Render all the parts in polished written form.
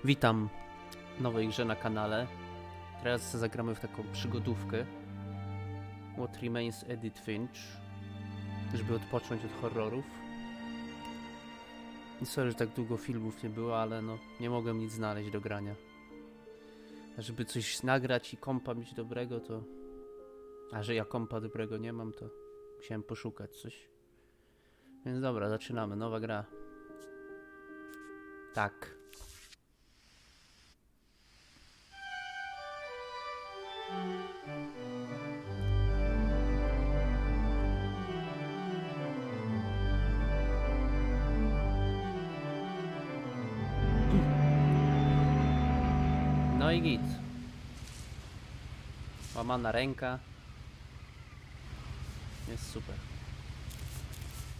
Witam w nowej grze na kanale. Teraz zagramy w taką przygodówkę. What Remains of Edith Finch, żeby odpocząć od horrorów. I sorry, że tak długo filmów nie było, ale no nie mogłem nic znaleźć do grania. A żeby coś nagrać i kompa mieć dobrego, to... A że ja kompa dobrego nie mam, to musiałem poszukać coś. Więc dobra, zaczynamy. Nowa gra. Tak. No i git. Łamana ręka. Jest super.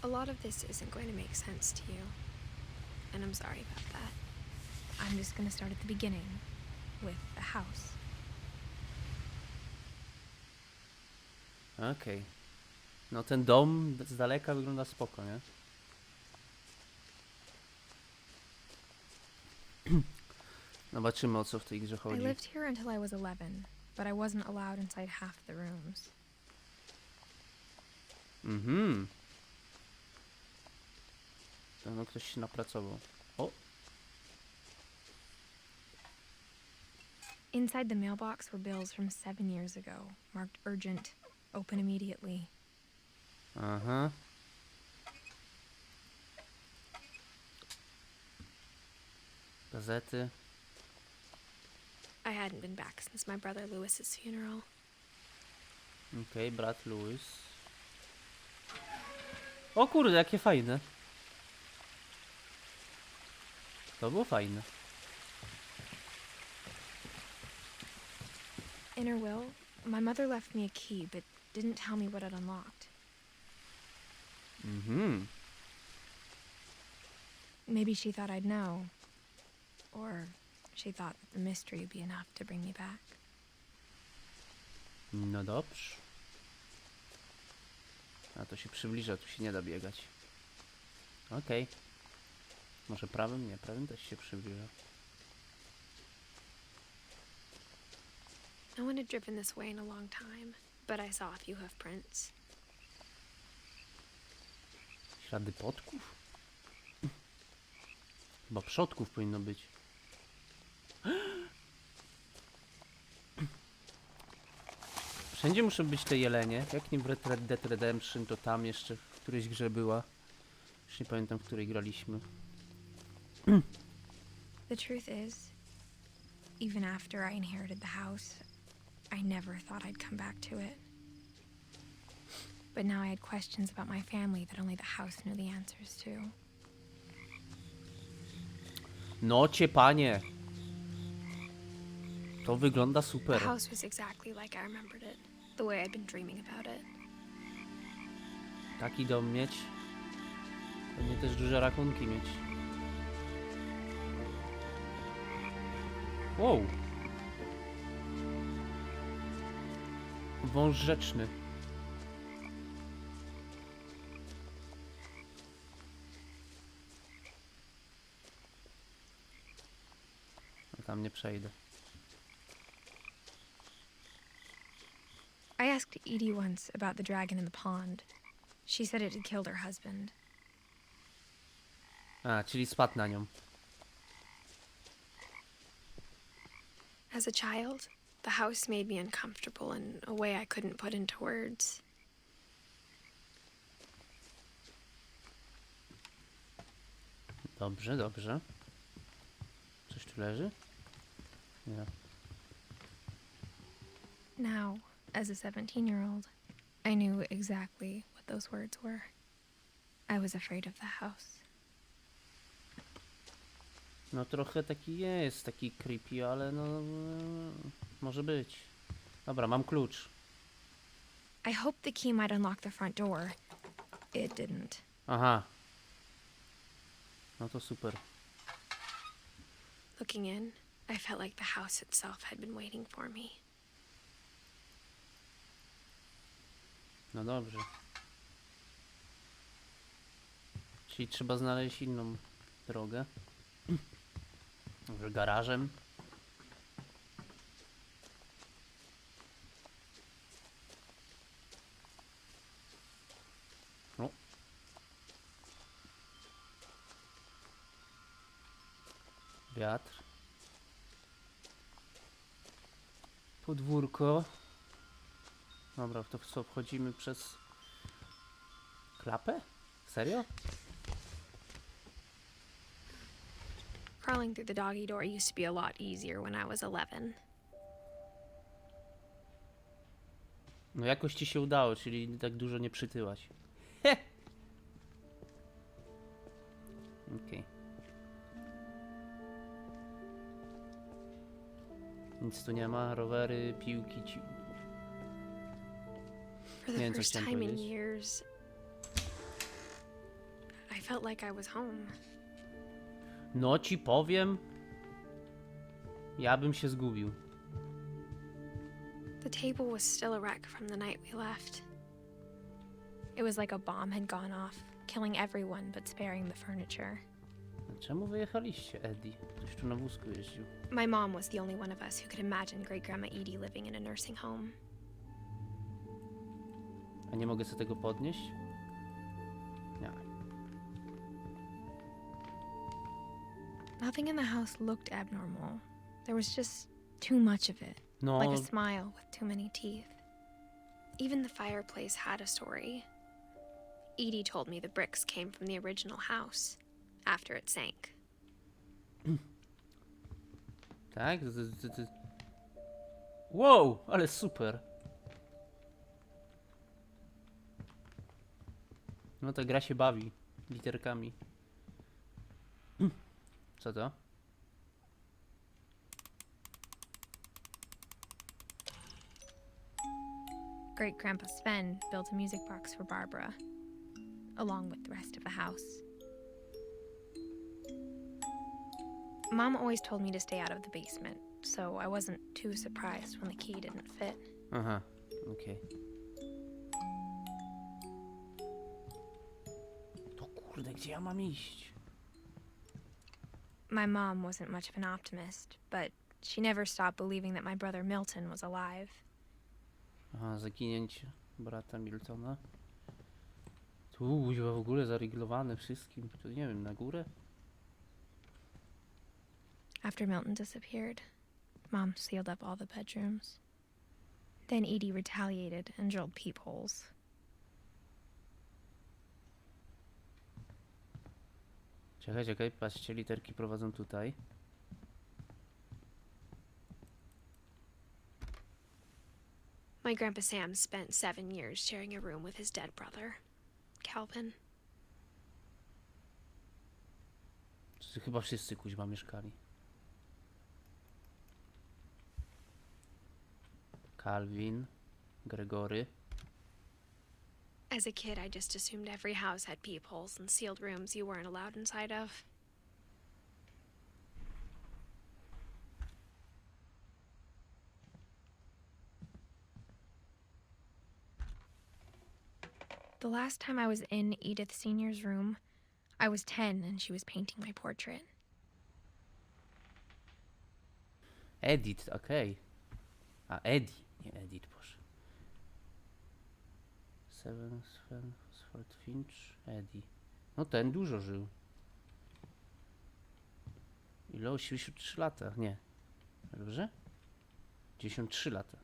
A lot of this isn't going to make sense to you, and I'm sorry about that. I'm just going to start at the beginning, with the house. Okej. No ten dom z daleka wygląda spoko, nie? Zobaczymy, o co w tej grze I chodzi. lived here until I was 11, but I wasn't allowed inside half the rooms. Mhm. To no ktoś się napracował. O! Inside the mailbox were bills from 7 years ago, marked urgent, open immediately. Aha. Gazety. I hadn't been back since my brother Lewis's funeral. Okej, brat Louis. O kurde, jakie fajne. To było fajne. In her will, my mother left me a key, but didn't tell me what it unlocked. Mhm. Maybe she thought I'd know. Or she thought that the mystery would be enough to bring me back. No dobrze. A to się przybliża, tu się nie da biegać. Okej. Może prawym? Nie, prawym też się przybliża. No one had driven this way in a long time, but I saw a few hoof prints. Ślady podków? Chyba przodków powinno być. Wszędzie muszą być te jelenie. Jak nie w Red Dead Redemption, to tam jeszcze w którejś grze była. Już nie pamiętam, w której graliśmy. The truth is, even after I inherited the house, I never thought I'd come back to it. But now I had questions about my family that only the house knew the answers to. No cię, panie! To wygląda The super. house was exactly like I remembered it, the way I'd been dreaming about it. Taki dom mieć. Pewnie też duże rakunki mieć. Wow! Wąż rzeczny. No tam nie przejdę. I asked Edie once about the dragon in the pond. She said it had killed her husband. A, czyli spadł na nią. As a child, the house made me uncomfortable in a way I couldn't put into words. Dobrze, dobrze. Coś tu leży? Nie. Now, as a 17-year-old, I knew exactly what those words were. I was afraid of the house. No trochę taki jest, taki creepy, ale no... może być. Dobra, mam klucz. I hoped the key might unlock the front door. It didn't. Aha. No to super. Looking in, I felt like the house itself had been waiting for me. No dobrze. Czyli trzeba znaleźć inną drogę. Może garażem? O. Wiatr. Podwórko. Dobra, to co, wchodzimy przez klapę? Serio? Crawling through the doggy door used to be a lot easier when I was 11. No jakoś ci się udało, czyli tak dużo nie przytyłaś. He! Okej. Nic tu nie ma, rowery, piłki, For Nie the wiem, co first chciałem time in powiedzieć. years, I felt like I was home. No ci powiem, ja bym się zgubił. The table was still a wreck from the night we left. It was like a bomb had gone off, killing everyone but sparing the furniture. Czemu wyjechaliście, Eddie? Ktoś tu na wózku jeździł. My mom was the only one of us who could imagine Great Grandma Edie living in a nursing home. A nie mogę sobie tego podnieść? Nie. Nothing in the house looked abnormal. There was just too much of it, No, like a smile with too many teeth. Even the fireplace had a story. Edie told me the bricks came from the original house after it sank. tak? Wow, ale super. No ta gra się bawi literkami. Co to? Great Grandpa Sven built a music box for Barbara, along with the rest of the house. Mom always told me to stay out of the basement, so I wasn't too surprised when the key didn't fit. Aha, okej. To kurde, gdzie ja mam iść? My mom wasn't much of an optimist, but she never stopped believing that my brother Milton was alive. Aha, zaginięcie brata Miltona. Tu chyba w ogóle zaryglowane wszystkim. Tu nie wiem, na górę? After Milton disappeared, Mom sealed up all the bedrooms. Then Edie retaliated and drilled peepholes. Czekaj, patrzcie, literki prowadzą tutaj. My Grandpa Sam spent 7 years sharing a room with his dead brother, Calvin. Chyba wszyscy kuźma mieszkali. Calvin, Gregory. As a kid, I just assumed every house had peepholes and sealed rooms you weren't allowed inside of. The last time I was in Edith Sr.'s room, I was 10 and she was painting my portrait. Edith, okej. A, Eddie, nie Edith, boże. Sven, Finch, Eddie. No ten dużo żył. Ile? 83 lata? Nie. Dobrze? 93 lata.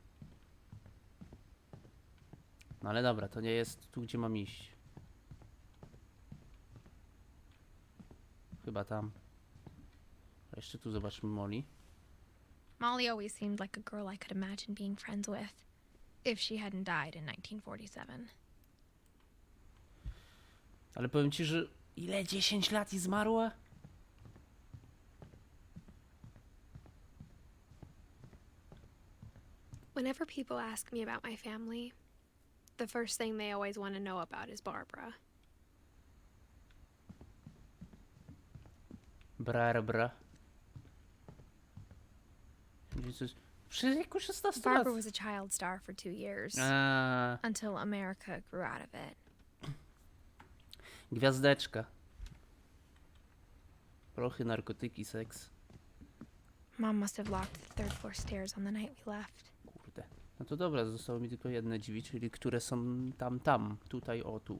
No ale dobra, to nie jest tu, gdzie mam iść. Chyba tam. A jeszcze tu zobaczmy Molly. Molly always seemed like a girl I could imagine being friends with, if she hadn't died in 1947. Ale powiem ci, że ile? 10 lat i zmarła? Whenever people ask me about my family, the first thing they always want to know about is Barbara. Barbara. Przy wieku 16 lat. Barbara was a child star for 2 years, A, until America grew out of it. gwiazdeczka. Prochy, narkotyki, seks. Mom must have locked the third floor stairs on the night we left. Kurde. No to dobra, zostało mi tylko jedne drzwi, czyli które są tam, tutaj, o tu.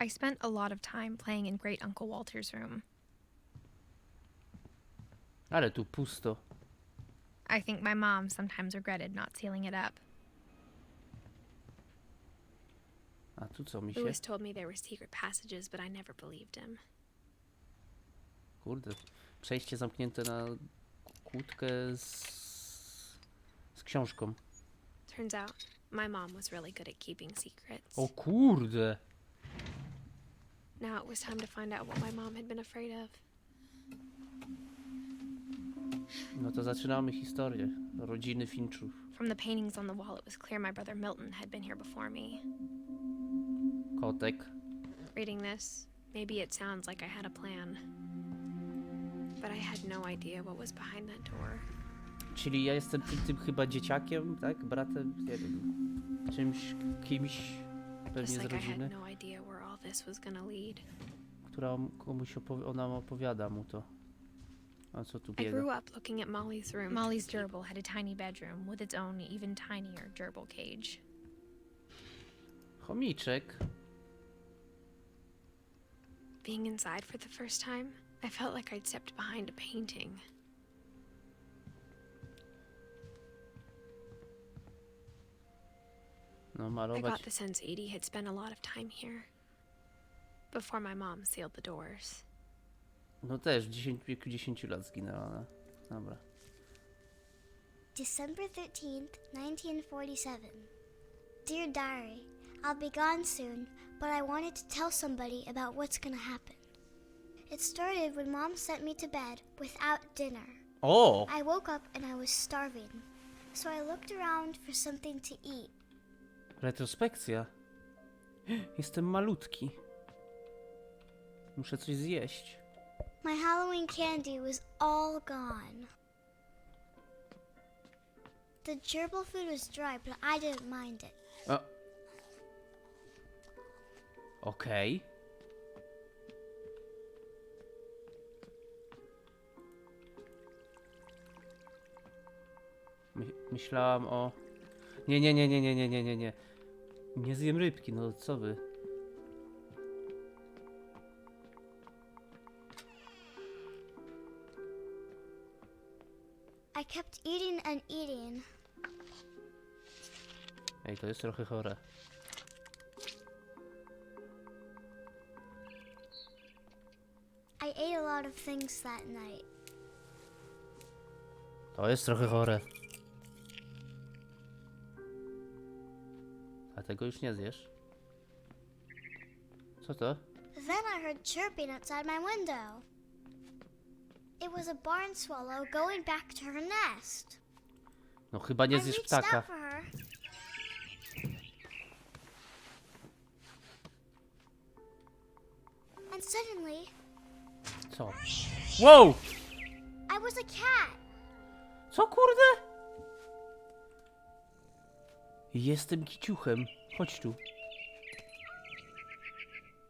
I spent a lot of time playing in Great Uncle Walter's room. Ale tu pusto. I think my mom sometimes regretted not sealing it up. A tu co mi się? Lewis told me there were secret passages, but I never believed him. Kurde. Przejście zamknięte na kłódkę z książką. Turns out, my mom was really good at keeping secrets. O kurde! Now it was time to find out what my mom had been afraid of. No to zaczynamy historię rodziny Finchów. From the paintings on the wall, it was clear my brother Milton had been here before me. Kotek. Reading this, maybe it sounds like I had a plan. But I had no idea what was behind that door. Czyli ja jestem tym chyba dzieciakiem, tak? Bratem, nie wiem, czymś, kimś, pewnie Just z like I had rodziny, no idea where all this was gonna lead. która komuś ona opowiada mu to. A co tu I biega? grew up looking at Molly's room. Molly's gerbil had a tiny bedroom with its own, even tinier gerbil cage. Chomiczek. Being inside for the first time, I felt like I'd stepped behind a painting. No I malować. got the sense Edie had spent a lot of time here. Before my mom sealed the doors. No też w wieku 10 lat zginęła. No. Dobra. December 13th, 1947. Dear Diary, I'll be gone soon, but I wanted to tell somebody about what's gonna happen. It started when Mom sent me to bed without dinner. O! I woke up and I was starving, so I looked around for something to eat. Retrospekcja. Jestem malutki. Muszę coś zjeść. My Halloween candy was all gone. The gerbil food was dry, but I didn't mind it. O. Okej. Myślałam o... Nie. Nie zjem rybki, no co wy? I kept eating and eating. Ej, to jest trochę chore. I ate a lot of things that night. To jest trochę chore. A tego już nie zjesz? Co to? Then I heard chirping outside my window. It was a barn swallow going back to her nest. No chyba nie I zjesz reached ptaka. out for her. And suddenly, Co? Wow! I was a cat. Co kurde? Jestem kiciuchem. Chodź tu.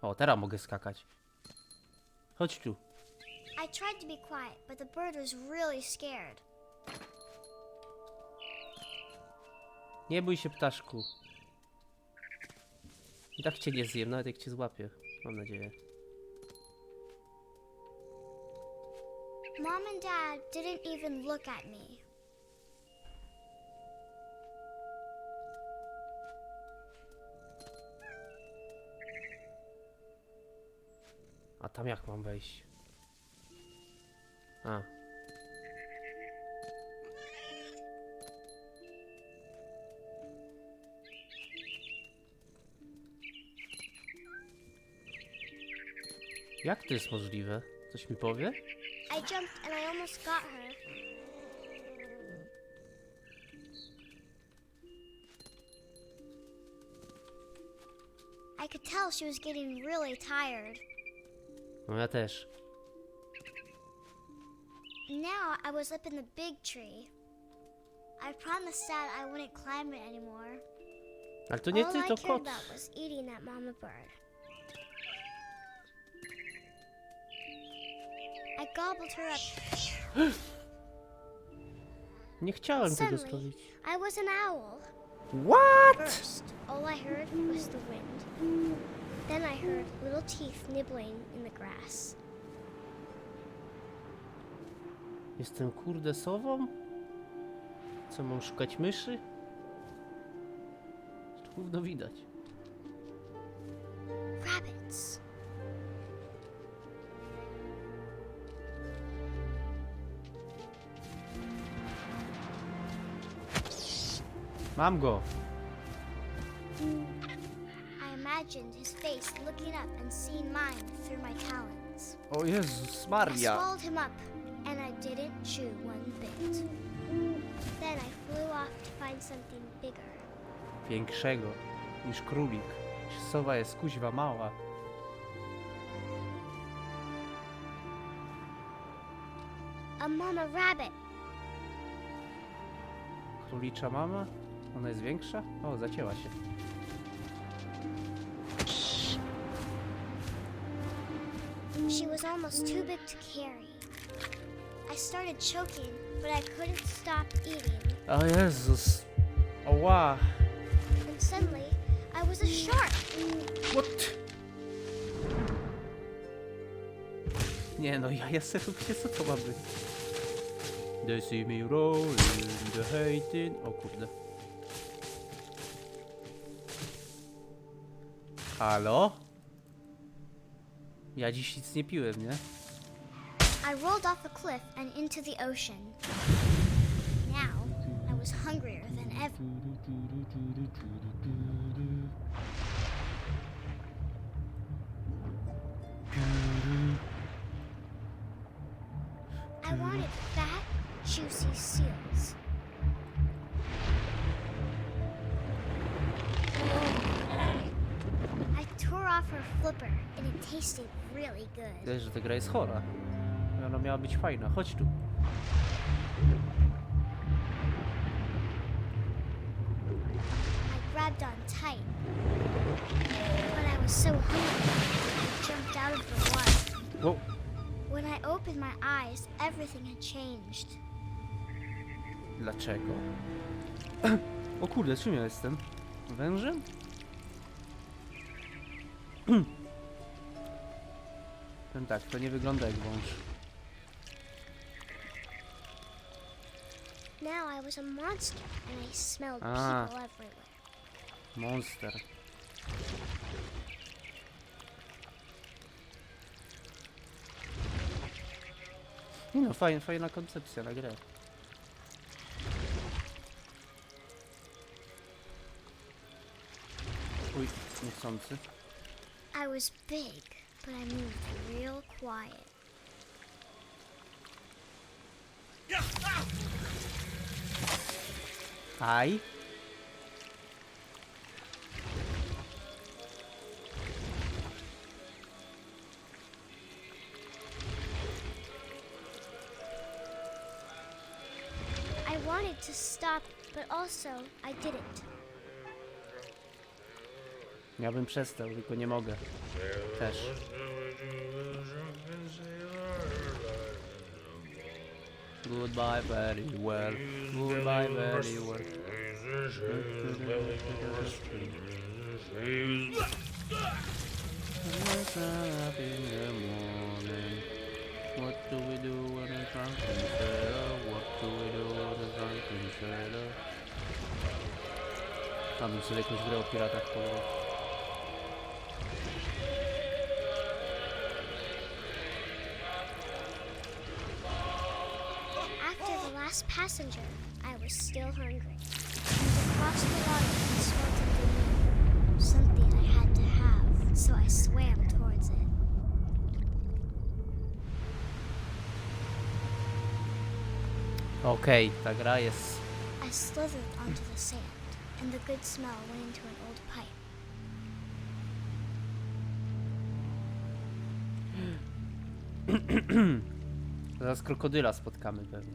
O, teraz mogę skakać. Chodź tu. I tried to be quiet, but the bird was really scared. Nie bój się, ptaszku. I tak cię nie zjem, nawet jak cię złapię. Mam nadzieję. Mom and Dad didn't even look at me. A tam jak mam wejść? A. Jak to jest możliwe? Coś mi powie? I jumped and I almost got her. I could tell she was getting really tired. No ja też. Now I was up in the big tree. I promised Dad I wouldn't climb it anymore. Ale to nie All ty, I to cared kot. about was eating that mama bird. I gobbled her up. Nie chciałem tego Suddenly, zrobić. I was an owl. What? First, all I heard was the wind. Then I heard little teeth nibbling in the grass. Jestem kurde sową? Co, mam szukać myszy? Jeszcze gówno widać. Rabbits. Mam go! I imagined his face looking up and seeing mine through my talons. O Jezus I Maria! swallowed him up, and I didn't chew one bit. Then I flew off to find something bigger. Większego niż królik. Sowa jest kuźwa mała. A mama rabbit. Królicza mama? Ona jest większa? O, zacięła się. She was almost too big to carry. I started choking, but I couldn't stop eating. O Jezus! Oła! And suddenly, I was a shark. What? Nie no, ja jestem gdzie, co to ma być? They see me rolling, the hating... O kurde. Halo? Ja dziś nic nie piłem, nie? I rolled off a cliff and into the ocean. Now, I was hungrier than ever. I wanted fat, juicy seals. I tore off her flipper and it tasted really good. Wiesz, że ta gra jest chora. Ona miała być fajna. Chodź tu. I grabbed on tight, but I was so hungry, I jumped out of the water. Wow. When I opened my eyes, everything had changed. Dlaczego? O kurde, czym ja jestem? Wężem? Ten tak, to nie wygląda jak wąż. Now I was a monster, and I smelled Ah. people everywhere. Monster. Nie no, fajna koncepcja na grę. Uj, niechcący. I was big, but I moved real quiet. Aj. I wanted to stop, but also I didn't. Ja bym przestał, tylko nie mogę. Też. Goodbye very well. Goodbye very well. Wake up in the morning. What do we do when the drunken sailor? What do we do when the drunken sailor? A bym sobie jakąś grę o piratach pograł. After the last passenger, I was still hungry. And across the water, I smelled something new. Something I had to have, so I swam towards it. Okej, ta gra jest... I slithered onto the sand, and the good smell went into an old pipe. Zaraz krokodyla spotkamy pewnie.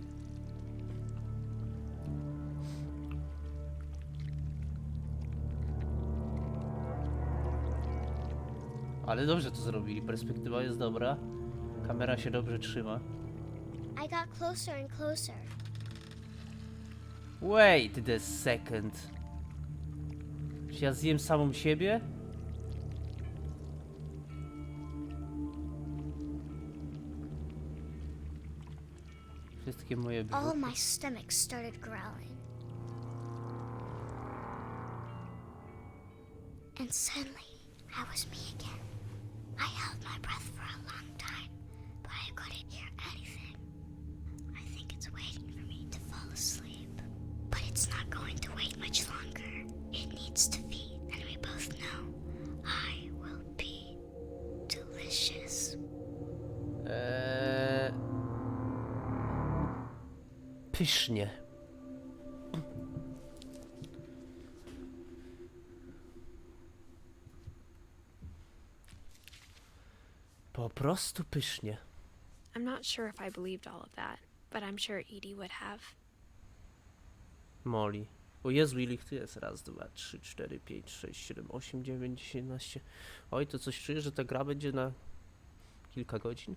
Ale dobrze to zrobili, perspektywa jest dobra. Kamera się dobrze trzyma. I got closer and closer. Wait the second. Czy ja zjem samą siebie? Wszystkie moje All brzuchy. my stomach started growling. And suddenly, I was me again. I held my breath for a long time, but I couldn't hear anything. I think it's waiting for me to fall asleep. But it's not going to wait much longer. It needs to feed, and we both know I will be delicious. Pysznie. Po prostu pysznie. I'm not sure if I believed all of that, but I'm sure Edie would have. Molly. O Jezu, ile ich tu jest? Raz, dwa, trzy, cztery, pięć, sześć, siedem, osiem, dziewięć, 10, 11. Oj, to coś czuję, że ta gra będzie na kilka godzin.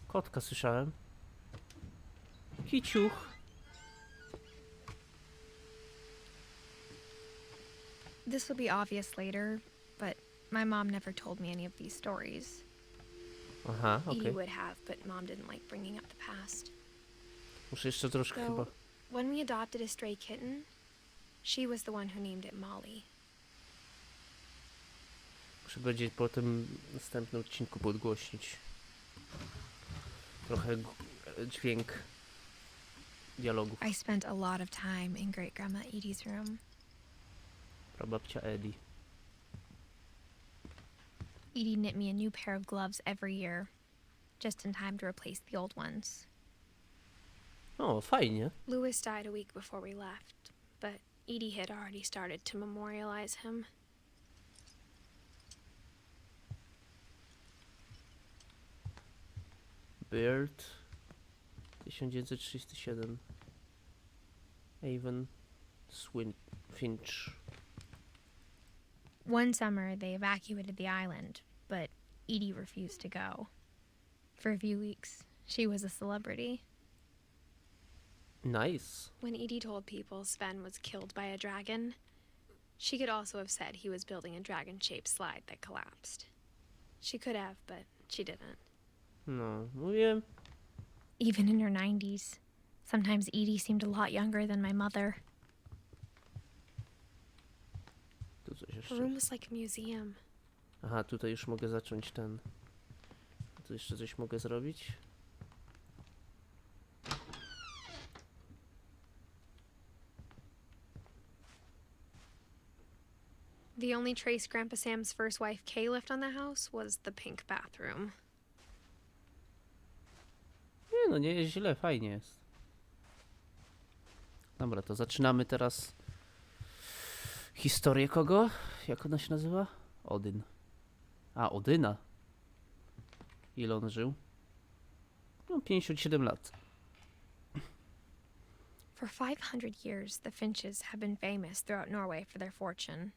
Kotka słyszałem. Kiciuch. This will be obvious later, but my mom never told me any of these stories. Aha, Edie okej. would have, but mom didn't like bringing up the past. Muszę jeszcze troszkę So, chyba... when we adopted a stray kitten, she was the one who named it Molly. Muszę będzie po tym następnym odcinku podgłośnić. Trochę dźwięk dialogów. I spent a lot of time in Great Grandma Edie's room. Prababcia Eddie. Edie knit me a new pair of gloves every year, just in time to replace the old ones. O, fajnie. Louis died a week before we left, but Edie had already started to memorialize him. Bird 1937. Avon Finch. One summer, they evacuated the island, but Edie refused to go. For a few weeks, she was a celebrity. Nice. When Edie told people Sven was killed by a dragon, she could also have said he was building a dragon-shaped slide that collapsed. She could have, but she didn't. No, mówię. Even in her 90s, sometimes Edie seemed a lot younger than my mother. Tu coś Her jeszcze. room was like a museum. Aha, tutaj już mogę zacząć ten. Tu jeszcze coś mogę zrobić. The only trace Grandpa Sam's first wife Kay left on the house was the pink bathroom. Nie no, nie jest źle, fajnie jest. Dobra, to zaczynamy teraz historię kogo? Jak ona się nazywa? Odyn. A, Odyna. Ile on żył? No, 57 lat. For 500 years, the Finches have been famous throughout Norway for their fortune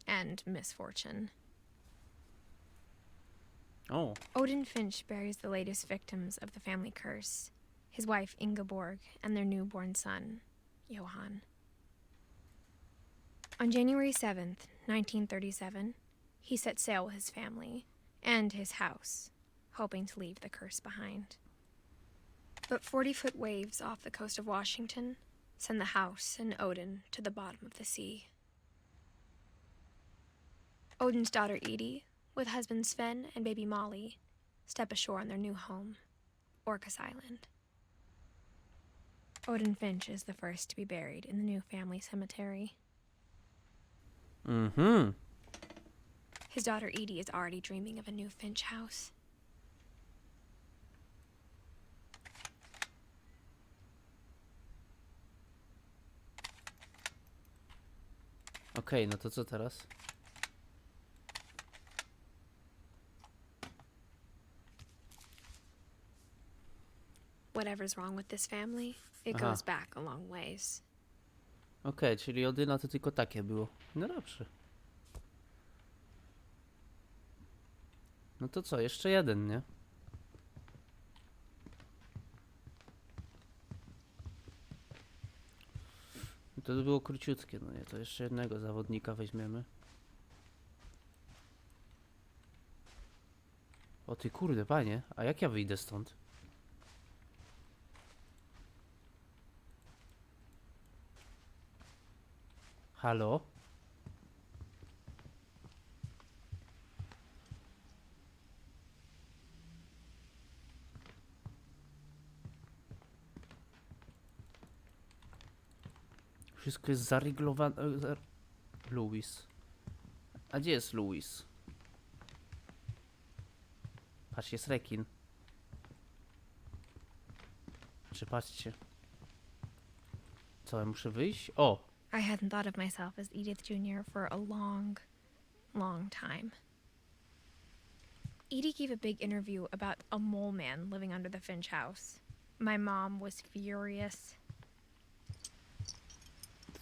and misfortune. O, Odin Finch buries the latest victims of the family curse, his wife Ingeborg and their newborn son, Johan. On January 7th, 1937, he set sail with his family and his house, hoping to leave the curse behind. But 40-foot waves off the coast of Washington send the house and Odin to the bottom of the sea. Odin's daughter Edie, with husband Sven and baby Molly, step ashore on their new home, Orcas Island. Odin Finch is the first to be buried in the new family cemetery. mhm. His daughter Edie is already dreaming of a new Finch house. Okej, no to co teraz? Whatever's wrong with this family, it Aha. goes back a long ways. Okej, czyli Odyna to tylko takie było. No dobrze. No to co, jeszcze jeden, nie? To by było króciutkie, no nie? To jeszcze jednego zawodnika weźmiemy. O ty kurde, panie, a jak ja wyjdę stąd? Halo? Wszystko jest zaryglowane. Louis. A gdzie jest Louis? Patrz, jest rekin. Czy patrzcie. Co, ja muszę wyjść? O! I hadn't thought of myself as Edith Jr. for a long, long time. Edie gave a big interview about a mole man living under the Finch house. My mom was furious.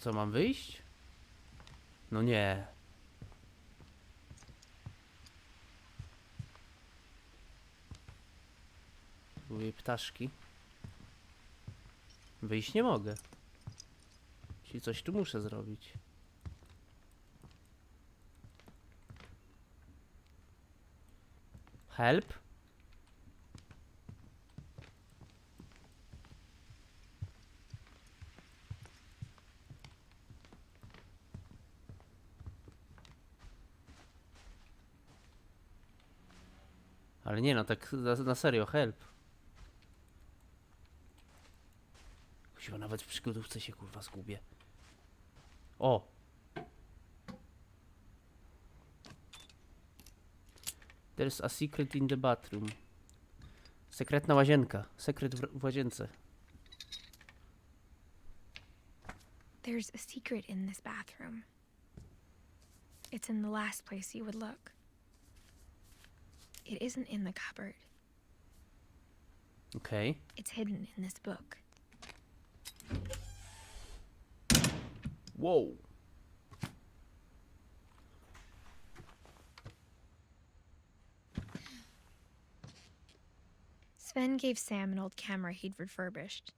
Co, mam wyjść? No nie. Były ptaszki. Wyjść nie mogę. Czyli coś tu muszę zrobić. Help? Ale nie no, tak na serio, help. Chyba nawet w przygodówce się kurwa zgubię. O! There's a secret in the bathroom. Sekretna łazienka. Sekret w łazience. There's a secret in this bathroom. It's in the last place you would look. It isn't in the cupboard. Okej. It's hidden in this book. Wow. Sven gave Sam an old camera he'd refurbished.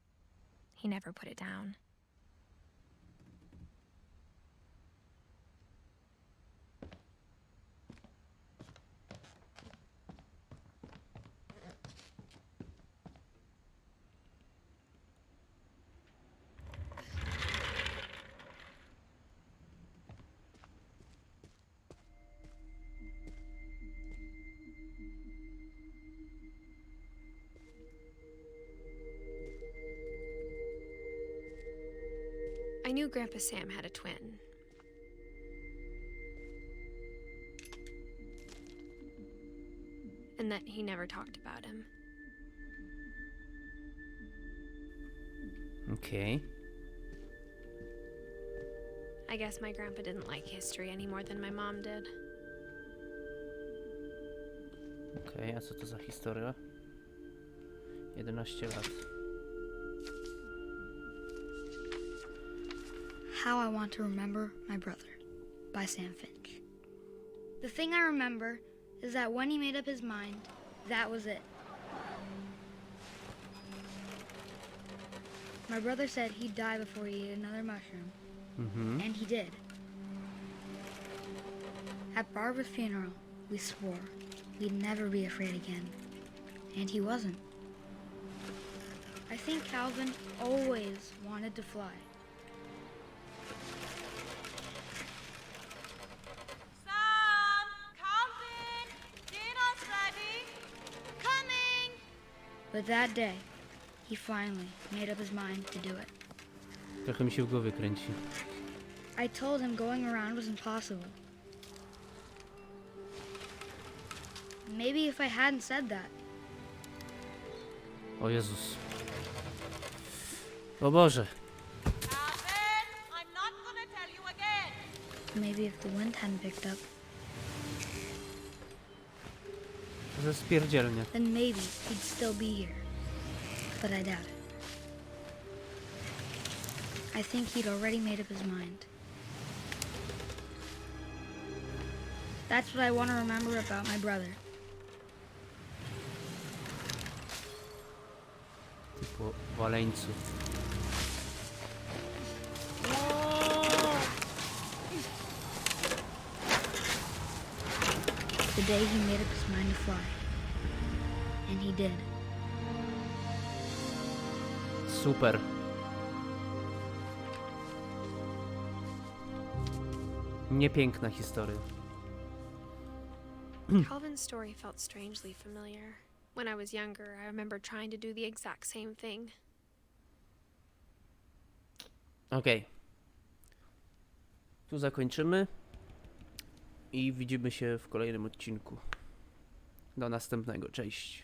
He never put it down. I knew Grandpa Sam had a twin. And that he never talked about him. Okej. I guess my grandpa didn't like history any more than my mom did. Okej, a co to za historia? 11 lat. How I Want to Remember My Brother by Sam Finch. The thing I remember is that when he made up his mind, that was it. My brother said he'd die before he ate another mushroom, and he did. At Barbara's funeral, we swore we'd never be afraid again, and he wasn't. I think Calvin always wanted to fly. Sam! Calvin! Dinner's ready! Coming! But that day, he finally made up his mind to do it. Trochę mi się w głowie kręci. I told him going around was impossible. Maybe if I hadn't said that, O Jezus. O Boże. Calvin! I'm not gonna tell you again! maybe if the wind hadn't picked up, To jest spierdzielnie. then maybe he'd still be here. But I doubt it. I think he'd already made up his mind. That's what I want to remember about my brother. Po waleńcu. The day he made up his mind to fly. And he did. Super. Niepiękna historia. Calvin's story felt strangely familiar. When I was younger, I remember trying to do the exact same thing. Okej. Tu zakończymy. I widzimy się w kolejnym odcinku. Do następnego. Cześć.